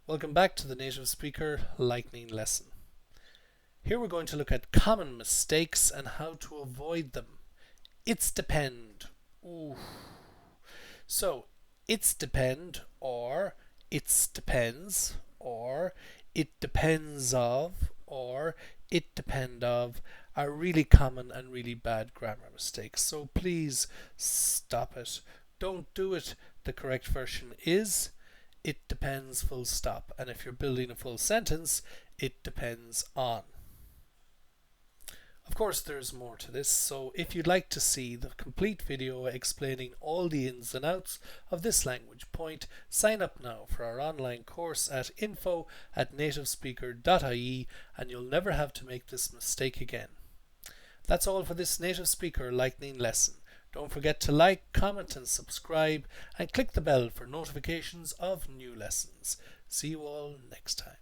Welcome back to the Native Speaker Lightning lesson. Here we're going to look at common mistakes and how to avoid them. It's depend. Ooh. So, it's depend, or it's depends, or it depends of, or it depend of are really common and really bad grammar mistakes. So please stop it. Don't do it. The correct version is it depends full stop. And if you're building a full sentence, it depends on. Of course, there's more to this, so if you'd like to see the complete video explaining all the ins and outs of this language point, sign up now for our online course at info@nativespeaker.ie and you'll never have to make this mistake again. That's all for this Native Speaker Lightning lesson. Don't forget to like, comment and subscribe and click the bell for notifications of new lessons. See you all next time.